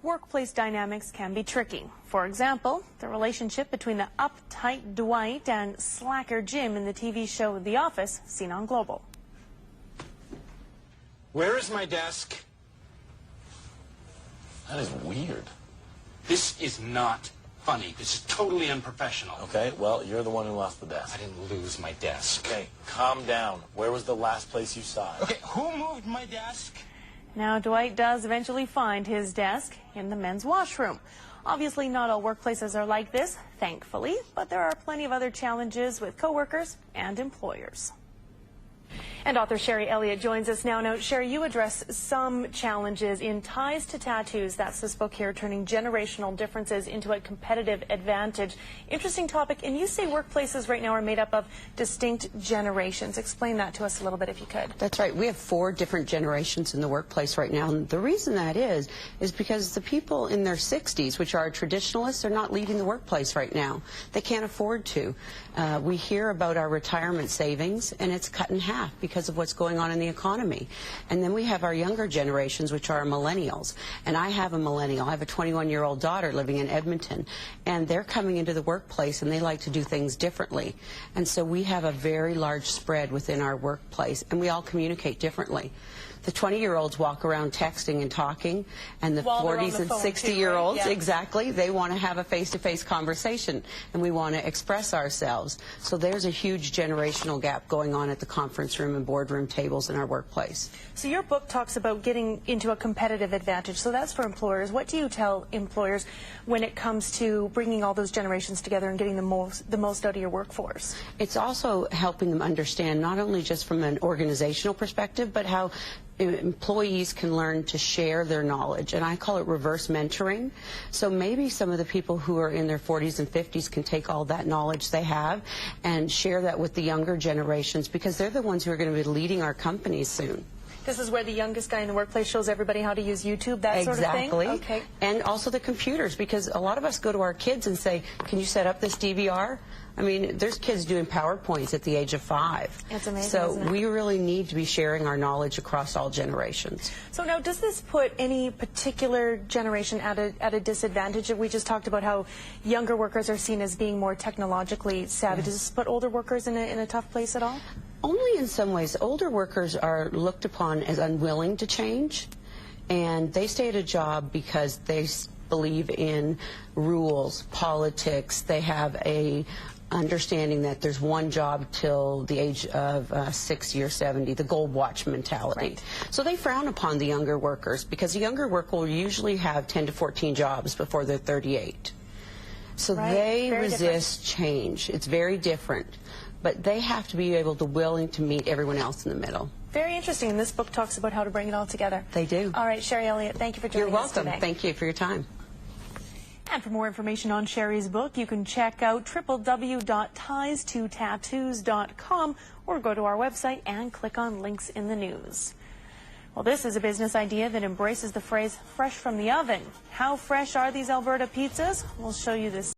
workplace dynamics can be tricky. For example, the relationship between the uptight Dwight and slacker Jim in the TV show The Office, seen on Global. Where is my desk? That is weird. This is not funny. This is totally unprofessional. Okay, well, you're the one who lost the I desk. didn't lose my desk. Okay, calm down. Where was the last place you saw it? Okay, who moved my desk? Now, Dwight does eventually find his desk in the men's washroom. Obviously, not all workplaces are like this, thankfully, but there are plenty of other challenges with coworkers and employers. And author Sherri Elliott joins us now. Now, Sherri, you address some challenges in Ties to Tattoos. That's this book here, turning generational differences into a competitive advantage. Interesting topic. And you say workplaces right now are made up of distinct generations. Explain that to us a little bit, if you could. That's right. We have 4 different generations in the workplace right now. And the reason that is because the people in their 60s, which are traditionalists, are not leaving the workplace right now. They can't afford to. We hear about our retirement savings, and it's cut in half because of what's going on in the economy. And then we have our younger generations, which are millennials. And I have a millennial. I have a 21-year-old daughter living in Edmonton, and they're coming into the workplace, and they like to do things differently. And so we have a very large spread within our workplace, and we all communicate differently. The 20-year-olds walk around texting and talking, and the 40s and 60-year-olds, right? Yeah. exactly, they want to have a face-to-face conversation, and we want to express ourselves. So there's a huge generational gap going on at the conference room and boardroom tables in our workplace. So your book talks about getting into a competitive advantage. So that's for employers. What do you tell employers when it comes to bringing all those generations together and getting the most out of your workforce? It's also helping them understand, not only just from an organizational perspective, but how employees can learn to share their knowledge, and I call it reverse mentoring. So maybe some of the people who are in their 40s and 50s can take all that knowledge they have and share that with the younger generations, because they're the ones who are going to be leading our companies soon. This is where the youngest guy in the workplace shows everybody how to use YouTube, that sort of thing? Exactly. Okay. And also the computers, because a lot of us go to our kids and say, can you set up this DVR? I mean, there's kids doing PowerPoints at the age of 5. That's amazing, So isn't it? we really need to be sharing our knowledge across all generations. So now, does this put any particular generation at a disadvantage? We just talked about how younger workers are seen as being more technologically savvy. Does this put older workers in a tough place at all? Only in some ways. Older workers are looked upon as unwilling to change, and they stay at a job because they believe in rules, politics. They have a understanding that there's one job till the age of 60 or 70, the gold watch mentality. Right. So they frown upon the younger workers, because the younger worker will usually have 10 to 14 jobs before they're 38. So Right. they Very resist change. It's very different. But they have to be able to willing to meet everyone else in the middle. Very interesting. And this book talks about how to bring it all together. They do. All right, Sherri Elliott, thank you for joining us today. You're welcome. Thank you for your time. And for more information on Sherri's book, you can check out www.ties2tattoos.com or go to our website and click on links in the news. Well, this is a business idea that embraces the phrase fresh from the oven. How fresh are these Alberta pizzas? We'll show you this